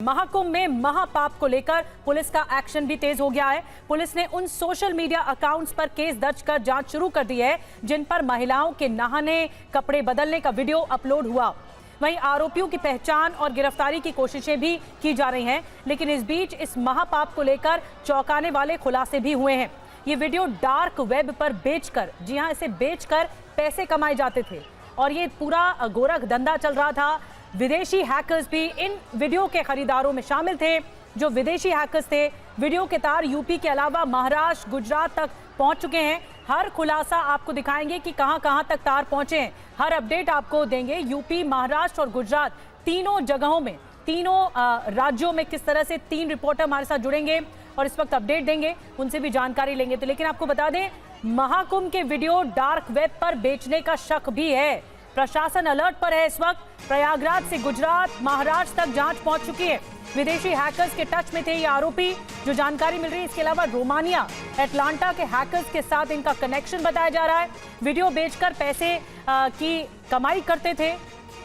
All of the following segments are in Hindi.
महाकुंभ में महापाप को लेकर पुलिस का एक्शन भी तेज हो गया है। पुलिस ने उन सोशल मीडिया अकाउंट्स पर केस दर्ज कर जांच शुरू कर दी है जिन पर महिलाओं के नहाने, कपड़े बदलने का वीडियो अपलोड हुआ। वहीं आरोपियों की पहचान और गिरफ्तारी की कोशिशें भी की जा रही हैं, लेकिन इस बीच इस महापाप को लेकर चौंकाने वाले खुलासे भी हुए हैं। ये वीडियो डार्क वेब पर बेचकर, जी हां, इसे बेचकर पैसे कमाए जाते थे और ये पूरा गोरख धंधा चल रहा था। विदेशी हैकर्स भी इन वीडियो के खरीदारों में शामिल थे। जो विदेशी हैकर्स थे, वीडियो के तार यूपी के अलावा महाराष्ट्र, गुजरात तक पहुंच चुके हैं। हर खुलासा आपको दिखाएंगे कि कहां-कहां तक तार पहुंचे हैं। हर अपडेट आपको देंगे। यूपी, महाराष्ट्र और गुजरात तीनों जगहों में, तीनों राज्यों में किस तरह से 3 रिपोर्टर हमारे साथ जुड़ेंगे और इस वक्त अपडेट देंगे, उनसे भी जानकारी लेंगे। तो लेकिन आपको बता दें, महाकुंभ के वीडियो डार्क वेब पर बेचने का शक भी है। प्रशासन अलर्ट पर है इस वक्त। प्रयागराज से गुजरात, महाराष्ट्र तक जांच पहुंच चुकी है। विदेशी हैकर्स के टच में थे ये आरोपी, जो जानकारी मिल रही है। इसके अलावा रोमानिया, अटलांटा के हैकर्स के साथ इनका कनेक्शन बताया जा रहा है। वीडियो बेचकर पैसे की कमाई करते थे,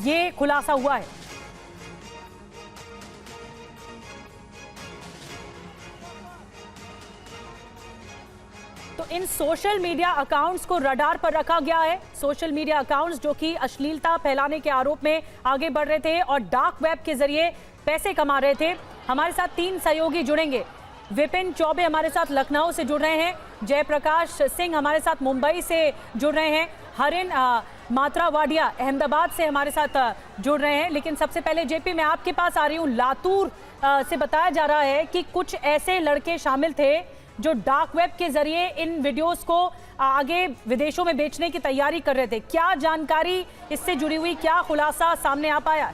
ये खुलासा हुआ है। तो इन सोशल मीडिया अकाउंट्स को रडार पर रखा गया है। सोशल मीडिया अकाउंट्स जो कि अश्लीलता फैलाने के आरोप में आगे बढ़ रहे थे और डार्क वेब के जरिए पैसे कमा रहे थे। हमारे साथ 3 सहयोगी जुड़ेंगे। विपिन चौबे हमारे साथ लखनऊ से जुड़ रहे हैं, जयप्रकाश सिंह हमारे साथ मुंबई से जुड़ रहे हैं, हरिन मात्रावाडिया अहमदाबाद से हमारे साथ जुड़ रहे हैं। लेकिन सबसे पहले जेपी, मैं आपके पास आ रही हूँ। लातूर से बताया जा रहा है कि कुछ ऐसे लड़के शामिल थे जो डार्क वेब के जरिए इन वीडियोस को आगे विदेशों में बेचने की तैयारी कर रहे थे। क्या जानकारी इससे जुड़ी हुई, क्या खुलासा सामने आ पाया?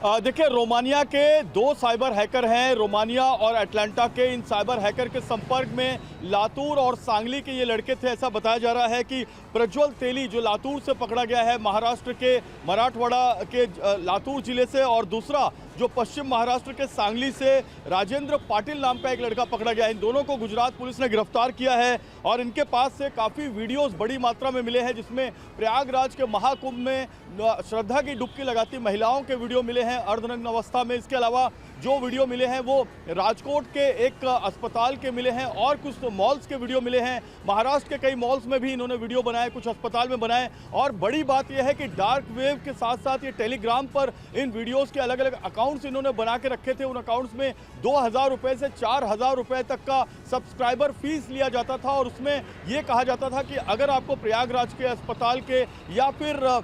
देखिए, रोमानिया के 2 साइबर हैकर हैं। रोमानिया और अटलांटा के इन साइबर हैकर के संपर्क में लातूर और सांगली के ये लड़के थे। ऐसा बताया जा रहा है कि प्रज्वल तेली, जो लातूर से पकड़ा गया है, महाराष्ट्र के मराठवाड़ा के लातूर जिले से, और दूसरा जो पश्चिम महाराष्ट्र के सांगली से राजेंद्र पाटिल नाम का एक लड़का पकड़ा गया है। इन दोनों को गुजरात पुलिस ने गिरफ्तार किया है और इनके पास से काफ़ी वीडियोस बड़ी मात्रा में मिले हैं, जिसमें प्रयागराज के महाकुंभ में श्रद्धा की डुबकी लगाती महिलाओं के वीडियो मिले हैं अर्धनग्न अवस्था में। इसके अलावा जो वीडियो मिले हैं वो राजकोट के एक अस्पताल के मिले हैं और कुछ तो मॉल्स के वीडियो मिले हैं। महाराष्ट्र के कई मॉल्स में भी इन्होंने वीडियो बनाए, कुछ अस्पताल में बनाए। और बड़ी बात यह है कि डार्क वेब के साथ साथ ये टेलीग्राम पर इन वीडियोस के अलग अलग अकाउंट्स इन्होंने बना के रखे थे। उन अकाउंट्स में 2000 रुपये से 4000 रुपये तक का सब्सक्राइबर फीस लिया जाता था और उसमें यह कहा जाता था कि अगर आपको प्रयागराज के अस्पताल के या फिर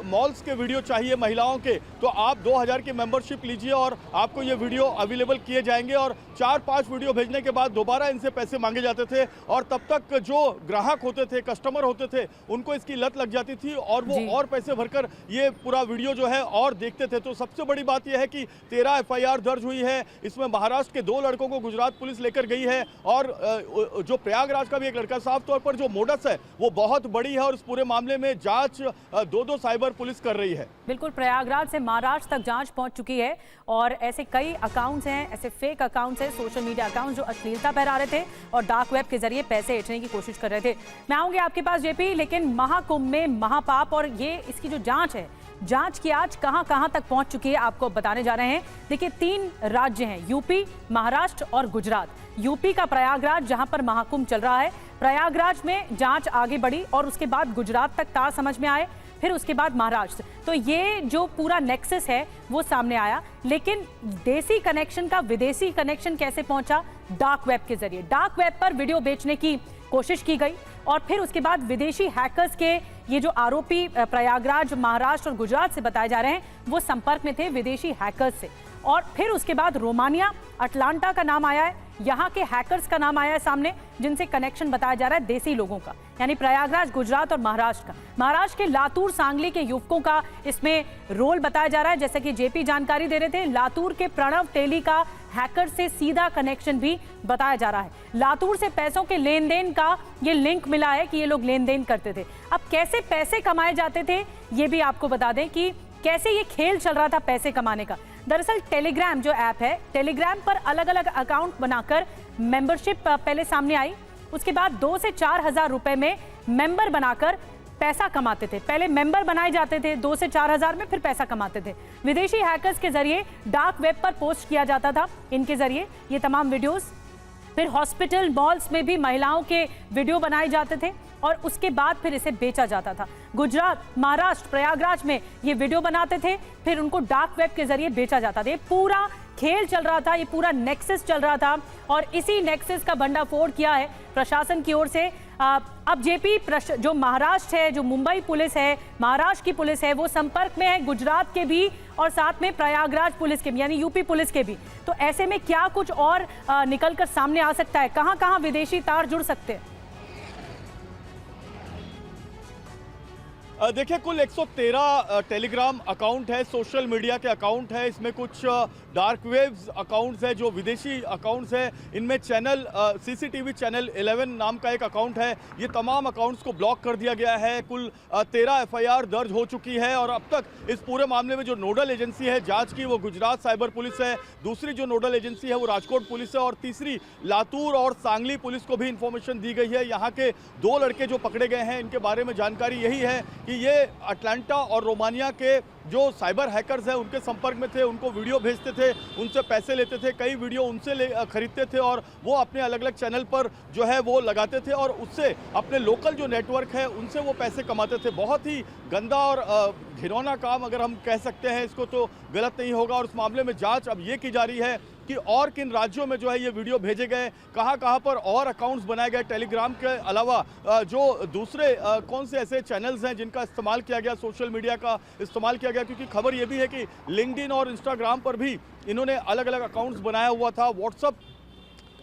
मॉल्स के वीडियो चाहिए महिलाओं के, तो आप 2000 की मेंबरशिप लीजिए और आपको ये वीडियो अवेलेबल किए जाएंगे। और 4-5 वीडियो भेजने के बाद दोबारा इनसे पैसे मांगे जाते थे और तब तक जो ग्राहक होते थे, कस्टमर होते थे, उनको इसकी लत लग जाती थी और वो और पैसे भरकर ये पूरा वीडियो जो है और देखते थे। तो सबसे बड़ी बात यह है कि 13 FIR दर्ज हुई है। इसमें महाराष्ट्र के 2 लड़कों को गुजरात पुलिस लेकर गई है और जो प्रयागराज का भी एक लड़का, साफ तौर पर जो मोडस है वो बहुत बड़ी है और इस पूरे मामले में जांच 2 साइबर पुलिस कर रही है। बिल्कुल, प्रयागराज से महाराष्ट्र तक जांच पहुंच चुकी है और ऐसे कई अकाउंट्स हैं, ऐसे फेक अकाउंट्स हैं, सोशल मीडिया अकाउंट्स जो अश्लीलता फैला रहे थे और डार्क वेब के जरिए पैसे ऐंठने की कोशिश कर रहे थे। मैं आऊंगी आपके पास जेपी, लेकिन महाकुंभ में महापाप और ये इसकी जो जांच है, जांच की आज कहां तक पहुंच चुकी है, आपको बताने जा रहे हैं। देखिए, 3 राज्य हैं, यूपी, महाराष्ट्र और गुजरात। यूपी का प्रयागराज, जहां पर महाकुंभ चल रहा है, प्रयागराज में जांच आगे बढ़ी और उसके बाद गुजरात तक तार समझ में आए, फिर उसके बाद महाराष्ट्र। तो ये जो पूरा नेक्सस है वो सामने आया। लेकिन देसी कनेक्शन का विदेशी कनेक्शन कैसे पहुंचा? डार्क वेब के जरिए। डार्क वेब पर वीडियो बेचने की कोशिश की गई और फिर उसके बाद विदेशी हैकर्स के ये जो आरोपी प्रयागराज, महाराष्ट्र और गुजरात से बताए जा रहे हैं, वो संपर्क में थे विदेशी हैकर्स से। और फिर उसके बाद रोमानिया, अटलांटा का नाम आया है, यहाँ के हैकर्स का नाम आया है सामने, जिनसे कनेक्शन बताया जा रहा है देसी लोगों का, यानी प्रयागराज, गुजरात और महाराष्ट्र का। महाराष्ट्र के लातूर, सांगली के युवकों का इसमें रोल बताया जा रहा है। जैसे कि जेपी जानकारी दे रहे थे, लातूर के प्रणव तेली का हैकर से सीधा कनेक्शन भी बताया जा रहा है। लातूर से पैसों के लेन देन का ये लिंक मिला है कि ये लोग लेन देन करते थे। अब कैसे पैसे कमाए जाते थे ये भी आपको बता दें कि कैसे ये खेल चल रहा था पैसे कमाने का। दरअसल टेलीग्राम जो ऐप है, टेलीग्राम पर अलग अलग अकाउंट बनाकर मेंबरशिप पहले सामने आई, उसके बाद 2 से 4 हज़ार रुपए में मेंबर बनाकर पैसा कमाते थे। पहले मेंबर बनाए जाते थे 2 से 4 हज़ार में, फिर पैसा कमाते थे। विदेशी हैकर्स के जरिए डार्क वेब पर पोस्ट किया जाता था इनके जरिए ये तमाम वीडियोस। फिर हॉस्पिटल, मॉल्स में भी महिलाओं के वीडियो बनाए जाते थे और उसके बाद फिर इसे बेचा जाता था। गुजरात, महाराष्ट्र, प्रयागराज में ये वीडियो बनाते थे, फिर उनको डार्क वेब के जरिए बेचा जाता था। ये पूरा खेल चल रहा था, ये पूरा नेक्सस चल रहा था और इसी नेक्सस का भंडाफोड़ किया है प्रशासन की ओर से। अब जेपी जो महाराष्ट्र है, जो मुंबई पुलिस है, महाराष्ट्र की पुलिस है, वो संपर्क में है गुजरात के भी और साथ में प्रयागराज पुलिस के भी, यानी यूपी पुलिस के भी। तो ऐसे में क्या कुछ और निकलकर सामने आ सकता है? कहां कहां विदेशी तार जुड़ सकते हैं? देखिए, कुल 113 टेलीग्राम अकाउंट है, सोशल मीडिया के अकाउंट है। इसमें कुछ डार्क वेब्स अकाउंट्स है जो विदेशी अकाउंट्स है। इनमें चैनल सीसीटीवी चैनल 11 नाम का एक अकाउंट है। ये तमाम अकाउंट्स को ब्लॉक कर दिया गया है। कुल 13 एफआईआर दर्ज हो चुकी है और अब तक इस पूरे मामले में जो नोडल एजेंसी है जांच की वो गुजरात साइबर पुलिस है, दूसरी जो नोडल एजेंसी है वो राजकोट पुलिस है और तीसरी लातूर और सांगली पुलिस को भी इंफॉर्मेशन दी गई है। यहाँ के 2 लड़के जो पकड़े गए हैं इनके बारे में जानकारी यही है कि ये अटलांटा और रोमानिया के जो साइबर हैकर्स हैं उनके संपर्क में थे, उनको वीडियो भेजते थे, उनसे पैसे लेते थे, कई वीडियो उनसे खरीदते थे और वो अपने अलग अलग चैनल पर जो है वो लगाते थे और उससे अपने लोकल जो नेटवर्क है उनसे वो पैसे कमाते थे। बहुत ही गंदा और घिनौना काम अगर हम कह सकते हैं इसको, तो गलत नहीं होगा। और इस मामले में जांच अब ये की जा रही है कि और किन राज्यों में जो है ये वीडियो भेजे गए, कहाँ पर और अकाउंट्स बनाए गए टेलीग्राम के अलावा, जो दूसरे कौन से ऐसे चैनल्स हैं जिनका इस्तेमाल किया गया, सोशल मीडिया का इस्तेमाल किया गया। क्योंकि खबर ये भी है कि लिंक्डइन और इंस्टाग्राम पर भी इन्होंने अलग अलग अकाउंट्स बनाया हुआ था, व्हाट्सएप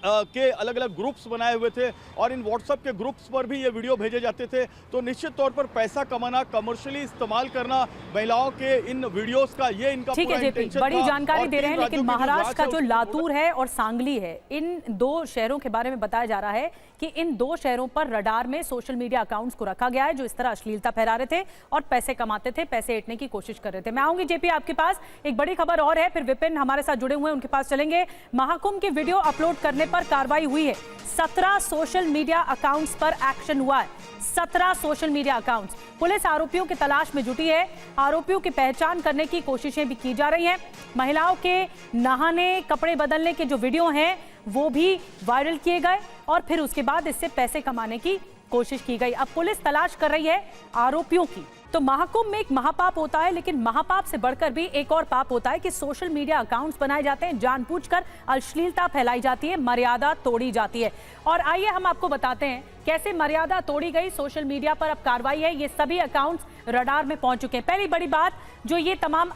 के अलग अलग ग्रुप्स बनाए हुए थे और इन व्हाट्सएप के ग्रुप्स पर भी ये वीडियो भेजे जाते थे। तो निश्चित तौर पर पैसा कमाना, कमर्शियली इस्तेमाल करना महिलाओं के इन वीडियोस का, ये इनका पूरा इंटेंशन था। बड़ी जानकारी दे रहे हैं, लेकिन महाराष्ट्र का जो लातूर है और सांगली है, इन 2 शहरों के बारे में बताया जा रहा है कि इन 2 शहरों पर रडार में सोशल मीडिया अकाउंट्स को रखा गया है जो इस तरह अश्लीलता फैला रहे थे और पैसे कमाते थे, पैसे ऐंठने की कोशिश कर रहे थे। मैं आऊंगी जेपी आपके पास, एक बड़ी खबर और है, फिर विपिन हमारे साथ जुड़े हुए हैं, उनके पास चलेंगे। महाकुंभ की वीडियो अपलोड करने पर कार्रवाई हुई है। 17 सोशल मीडिया अकाउंट्स पर एक्शन हुआ है। 17 सोशल मीडिया अकाउंट्स। पुलिस आरोपियों की तलाश में जुटी है। आरोपियों की पहचान करने की कोशिशें भी की जा रही हैं। महिलाओं के नहाने, कपड़े बदलने के जो वीडियो हैं वो भी वायरल किए गए और फिर उसके बाद इससे पैसे कमाने की कोशिश की गई। अब पुलिस तलाश कर रही है आरोपियों की। तो महाकुंभ में एक महापाप होता है, लेकिन महापाप से बढ़कर भी एक और पाप होता है कि सोशल मीडिया अकाउंट्स बनाए जाते हैं, जानबूझकर अश्लीलता फैलाई जाती है, मर्यादा तोड़ी जाती है। और आइए हम आपको बताते हैं कैसे मर्यादा तोड़ी गई, सोशल मीडिया पर अब कार्रवाई है। ये सभी अकाउंट्स रडार में पहुंच चुके हैं। पहली बड़ी बात, जो ये तमाम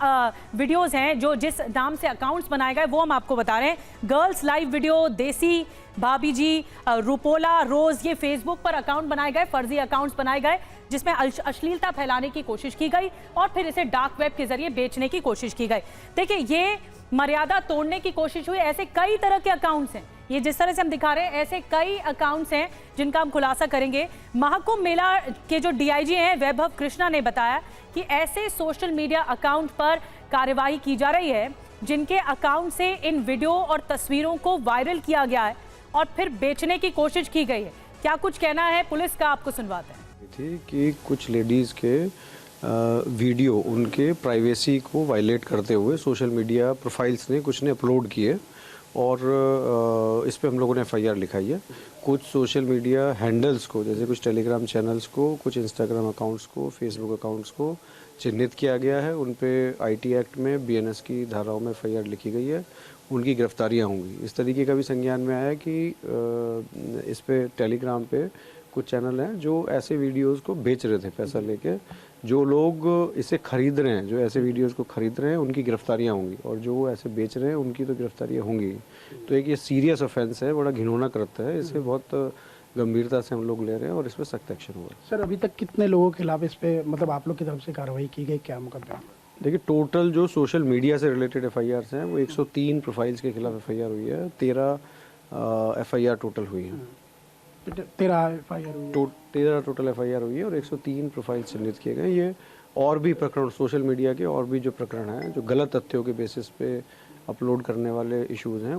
वीडियोस हैं, जो जिस नाम से अकाउंट्स बनाए गए वो हम आपको बता रहे हैं। गर्ल्स लाइव वीडियो, देसी भाभी जी, रूपोला रोज, ये फेसबुक पर अकाउंट बनाए गए, फर्जी अकाउंट्स बनाए गए जिसमें अश्लीलता फैलाने की कोशिश की गई और फिर इसे डार्क वेब के जरिए बेचने की कोशिश की गई। देखिए, ये मर्यादा तोड़ने की कोशिश हुई। ऐसे कई तरह के अकाउंट्स हैं, ये जिस तरह से हम दिखा रहे हैं ऐसे कई अकाउंट्स हैं जिनका हम खुलासा करेंगे। महाकुंभ मेला के जो डीआईजी हैं वैभव कृष्णा ने बताया कि ऐसे सोशल मीडिया अकाउंट पर कार्यवाही की जा रही है जिनके अकाउंट से इन वीडियो और तस्वीरों को वायरल किया गया है और फिर बेचने की कोशिश की गई है। क्या कुछ कहना है पुलिस का, आपको सुनवाते हैं। थी कि कुछ लेडीज़ के वीडियो उनके प्राइवेसी को वायलेट करते हुए सोशल मीडिया प्रोफाइल्स ने कुछ ने अपलोड किए और इस पे हम लोगों ने एफआईआर लिखाई है। कुछ सोशल मीडिया हैंडल्स को, जैसे कुछ टेलीग्राम चैनल्स को, कुछ इंस्टाग्राम अकाउंट्स को, फेसबुक अकाउंट्स को चिन्हित किया गया है। उन पे आईटी एक्ट में बीएनएस की धाराओं में एफआईआर लिखी गई है, उनकी गिरफ्तारियां होंगी। इस तरीके का भी संज्ञान में आया कि इस पे टेलीग्राम पे कुछ चैनल हैं जो ऐसे वीडियोस को बेच रहे थे पैसा लेके। जो लोग इसे खरीद रहे हैं, जो ऐसे वीडियोस को खरीद रहे हैं, उनकी गिरफ्तारियां होंगी और जो ऐसे बेच रहे हैं उनकी तो गिरफ्तारियां होंगी। तो एक ये सीरियस ऑफेंस है, बड़ा घिनौना करता है, इसे बहुत गंभीरता से हम लोग ले रहे हैं और इस पर सख्त एक्शन हुआ। सर, अभी तक कितने लोगों के खिलाफ इस पे मतलब आप लोग की तरफ से कार्रवाई की गई, क्या मुकदमा? देखिए, टोटल जो सोशल मीडिया से रिलेटेड एफआईआर हैं वो 103 प्रोफाइल्स के खिलाफ एफआईआर हुई है। 13 एफआईआर टोटल हुई है। 13 एफआईआर हुई है। 13 टोटल एफआईआर हुई है और 103 प्रोफाइल चिन्हित किए गए। ये और भी प्रकरण, सोशल मीडिया के और भी जो प्रकरण हैं जो गलत तथ्यों के बेसिस पे अपलोड करने वाले इश्यूज हैं,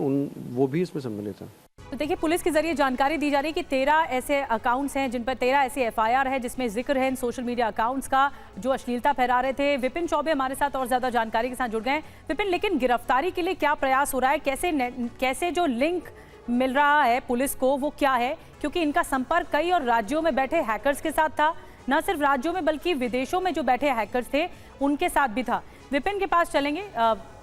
वो भी इसमें सम्मिलित हैं। तो देखिए, पुलिस के जरिए जानकारी दी जा रही है कि 13 ऐसे अकाउंट्स हैं जिन पर 13 ऐसे एफआईआर है, जिसमें जिक्र है इन सोशल मीडिया अकाउंट्स का जो अश्लीलता फैला रहे थे। विपिन चौबे हमारे साथ और ज्यादा जानकारी के साथ जुड़ गए हैं। विपिन, लेकिन गिरफ्तारी के लिए क्या प्रयास हो रहा है? कैसे जो लिंक मिल रहा है पुलिस को वो क्या है? क्योंकि इनका संपर्क कई और राज्यों में बैठे हैकर्स के साथ था, न सिर्फ राज्यों में बल्कि विदेशों में जो बैठे हैकर्स थे उनके साथ भी था। विपिन के पास चलेंगे,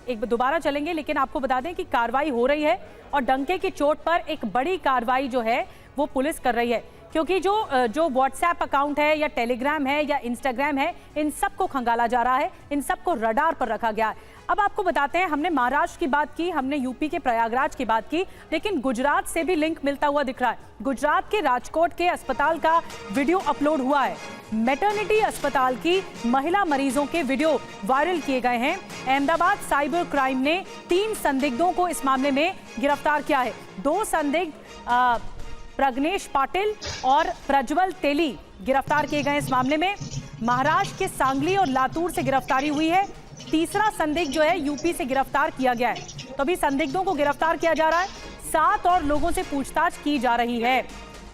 एक दोबारा चलेंगे, लेकिन आपको बता दें कि कार्रवाई हो रही है और डंके की चोट पर एक बड़ी कार्रवाई जो है वो पुलिस कर रही है, क्योंकि जो व्हाट्सएप अकाउंट है या टेलीग्राम है या इंस्टाग्राम है, इन सबको खंगाला जा रहा है, इन सबको रडार पर रखा गया है। अब आपको बताते हैं, हमने महाराष्ट्र की बात की, हमने यूपी के प्रयागराज की बात की, लेकिन गुजरात से भी लिंक मिलता हुआ दिख रहा है। गुजरात के राजकोट के अस्पताल का वीडियो अपलोड हुआ है। मैटरनिटी अस्पताल की महिला मरीजों के वीडियो वायरल किए गए हैं। अहमदाबाद साइबर क्राइम ने 3 संदिग्धों को इस मामले में गिरफ्तार किया है। 2 संदिग्ध प्रज्ञेश पाटिल और प्रज्वल तेली गिरफ्तार किए गए इस मामले में। महाराष्ट्र के सांगली और लातूर से गिरफ्तारी हुई है। तीसरा संदिग्ध जो है यूपी से गिरफ्तार किया गया है। तो अभी संदिग्धों को गिरफ्तार किया जा रहा है, 7 और लोगों से पूछताछ की जा रही है।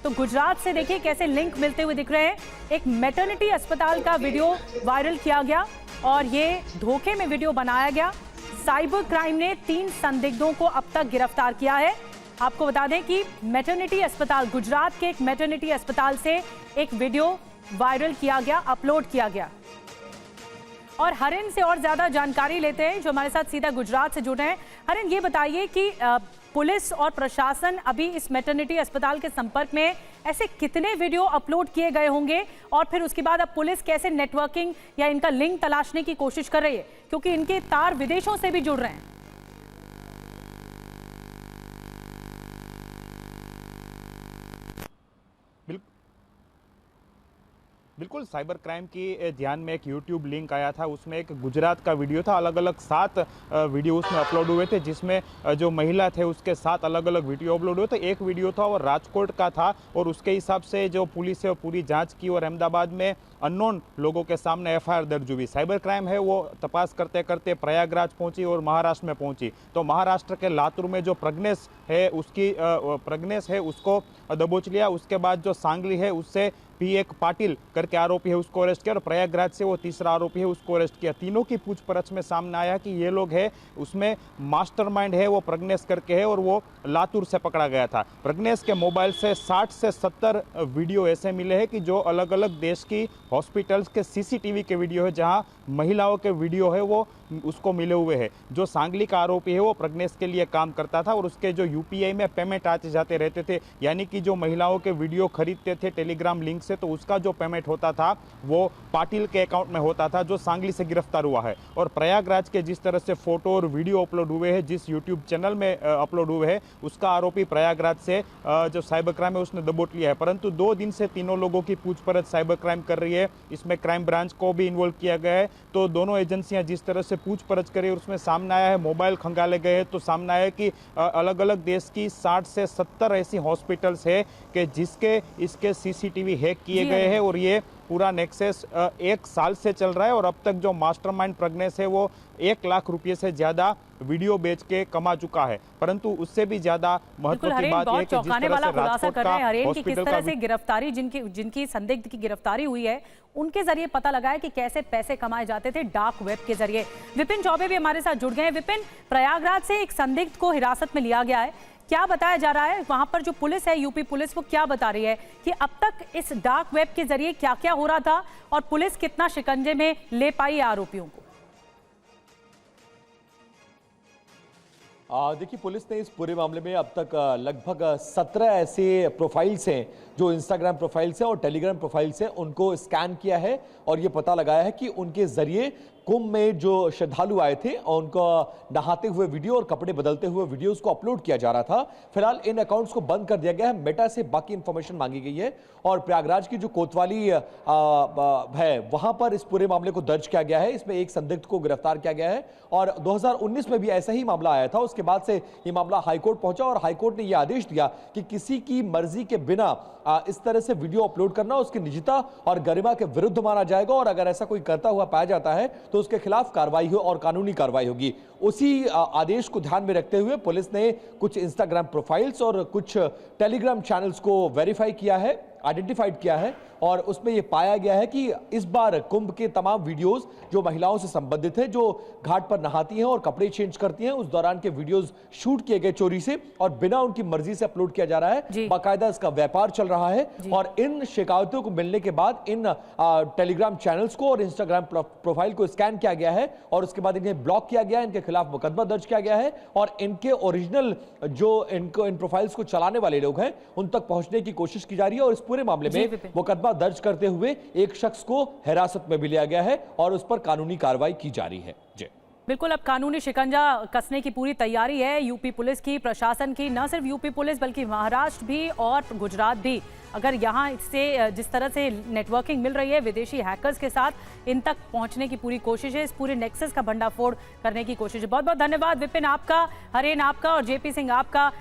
तो गुजरात से देखिए कैसे लिंक मिलते हुए दिख रहे हैं। एक मैटरनिटी अस्पताल का वीडियो वायरल किया गया और ये धोखे में वीडियो बनाया गया। साइबर क्राइम ने 3 संदिग्धों को अब तक गिरफ्तार किया है। आपको बता दें कि मैटरनिटी अस्पताल, गुजरात के एक मैटरनिटी अस्पताल से एक वीडियो वायरल किया गया, अपलोड किया गया। और हरिन से और ज्यादा जानकारी लेते हैं जो हमारे साथ सीधा गुजरात से जुड़े हैं। हरिन, ये बताइए कि पुलिस और प्रशासन अभी इस मैटरनिटी अस्पताल के संपर्क में, ऐसे कितने वीडियो अपलोड किए गए होंगे और फिर उसके बाद अब पुलिस कैसे नेटवर्किंग या इनका लिंक तलाशने की कोशिश कर रही है, क्योंकि इनके तार विदेशों से भी जुड़ रहे हैं। बिल्कुल, साइबर क्राइम की ध्यान में एक यूट्यूब लिंक आया था, उसमें एक गुजरात का वीडियो था। अलग अलग 7 वीडियो उसमें अपलोड हुए थे, जिसमें जो महिला थे उसके 7 अलग अलग वीडियो अपलोड हुए थे। एक वीडियो था वो राजकोट का था और उसके हिसाब से जो पुलिस है वो पूरी जांच की और अहमदाबाद में अननोन लोगों के सामने एफआईआर दर्ज हुई। साइबर क्राइम है वो तपास करते करते प्रयागराज पहुंची और महाराष्ट्र में पहुंची। तो महाराष्ट्र के लातूर में जो प्रज्ञेश है उसको दबोच लिया। उसके बाद जो सांगली है उससे भी एक पाटिल करके आरोपी है, उसको अरेस्ट किया और प्रयागराज से वो तीसरा आरोपी है, उसको अरेस्ट किया। तीनों की पूछपरछ में सामने आया कि ये लोग है, उसमें मास्टरमाइंड है वो प्रज्ञेश करके है और वो लातूर से पकड़ा गया था। प्रज्ञेश के मोबाइल से 60 से 70 वीडियो ऐसे मिले हैं कि जो अलग अलग देश की हॉस्पिटल्स के सीसीटीवी के वीडियो है, जहां महिलाओं के वीडियो है वो उसको मिले हुए हैं। जो सांगली का आरोपी है वो प्रज्ञेश के लिए काम करता था और उसके जो यूपीआई में पेमेंट आते जाते रहते थे, यानी कि जो महिलाओं के वीडियो खरीदते थे टेलीग्राम लिंक से, तो उसका जो पेमेंट होता था वो पाटिल के अकाउंट में होता था, जो सांगली से गिरफ्तार हुआ है। और प्रयागराज के जिस तरह से फोटो और वीडियो अपलोड हुए हैं, जिस यूट्यूब चैनल में अपलोड हुए हैं, उसका आरोपी प्रयागराज से जो साइबर क्राइम है उसने दबोच लिया है। परंतु 2 दिन से तीनों लोगों की पूछपरछ साइबर क्राइम कर रही है। इसमें क्राइम ब्रांच को भी इन्वॉल्व किया गया है। तो दोनों एजेंसियां जिस तरह से पूछपरछ करी, उसमें सामने आया है मोबाइल खंगाले गए हैं। तो सामने आया है कि अलग अलग देश की 60 से 70 ऐसी हॉस्पिटल्स है कि जिसके इसके सीसीटीवी हैक किए गए हैं और ये पूरा नेक्सस 1 साल से चल रहा है। और अब तक जो मास्टरमाइंड प्रज्ञेश है वो 1 लाख रुपए से ज्यादा वीडियो बेच के कमा चुका है। परंतु उससे भी ज्यादा महत्व की बात है कि जिस तरह से राजकोट का हॉस्पिटल का गिरफ्तारी, जिनकी संदिग्ध की गिरफ्तारी हुई है, उनके जरिए पता लगा है कि कैसे पैसे कमाए जाते थे डार्क वेब के जरिए। विपिन चौबे भी हमारे साथ जुड़ गए हैं। विपिन, प्रयागराज से एक संदिग्ध को हिरासत में लिया गया है, क्या बताया जा रहा है वहां पर? जो पुलिस है, यूपी पुलिस, वो क्या बता रही है कि अब तक इस डार्क वेब के जरिए क्या क्या हो रहा था और पुलिस कितना शिकंजे में ले पाई आरोपियों को? देखिए, पुलिस ने इस पूरे मामले में अब तक लगभग 17 ऐसे प्रोफाइल्स हैं जो इंस्टाग्राम प्रोफाइल्स हैं और टेलीग्राम प्रोफाइल्स हैं, उनको स्कैन किया है और ये पता लगाया है कि उनके जरिए कुंभ में जो श्रद्धालु आए थे और उनका नहाते हुए वीडियो और कपड़े बदलते हुए वीडियोस को अपलोड किया जा रहा था। फिलहाल इन अकाउंट्स को बंद कर दिया गया है। मेटा से बाकी इंफॉर्मेशन मांगी गई है और प्रयागराज की जो कोतवाली है वहां पर इस पूरे मामले को दर्ज किया गया है। इसमें एक संदिग्ध को गिरफ्तार किया गया है और 2019 में भी ऐसा ही मामला आया था। उसके बाद से ये मामला हाईकोर्ट पहुंचा और हाईकोर्ट ने यह आदेश दिया कि किसी की मर्जी के बिना इस तरह से वीडियो अपलोड करना उसकी निजता और गरिमा के विरुद्ध माना जाएगा और अगर ऐसा कोई करता हुआ पाया जाता है तो उसके खिलाफ कार्रवाई हो और कानूनी कार्रवाई होगी। उसी आदेश को ध्यान में रखते हुए पुलिस ने कुछ इंस्टाग्राम प्रोफाइल्स और कुछ टेलीग्राम चैनल्स को वेरीफाई किया है, आइडेंटिफाइड किया है और उसमें यह पाया गया है कि इस बार कुंभ के तमाम वीडियोस जो महिलाओं से संबंधित है, जो घाट पर नहाती हैं और कपड़े चेंज करती हैं, उस दौरान के वीडियोस शूट किए गए चोरी से और बिना उनकी मर्जी से अपलोड किया जा रहा है। बाकायदा इसका व्यापार चल रहा है और इन शिकायतों को मिलने के बाद इन टेलीग्राम चैनल्स को और इंस्टाग्राम प्रोफाइल को स्कैन किया गया है और उसके बाद इन्हें ब्लॉक किया गया है, इनके खिलाफ मुकदमा दर्ज किया गया है और इनके ओरिजिनल जो इन प्रोफाइल्स को चलाने वाले लोग हैं उन तक पहुंचने की कोशिश की जा रही है और इस पूरे मामले में मुकदमा दर्ज करते हुए एक शख्स को हिरासत में भी लिया गया है और उस पर कानूनी कार्रवाई की जा रही है। जी बिल्कुल, अब कानूनी शिकंजा कसने की पूरी तैयारी है यूपी पुलिस की, प्रशासन की। न सिर्फ यूपी पुलिस बल्कि महाराष्ट्र भी और गुजरात भी। अगर यहाँ इससे जिस तरह से नेटवर्किंग मिल रही है विदेशी हैकर्स के साथ, इन तक पहुंचने की पूरी कोशिश है, इस पूरे नेक्सस का भंडाफोड़ करने की कोशिश है। बहुत बहुत धन्यवाद विपिन आपका, हरेन आपका और जेपी सिंह आपका।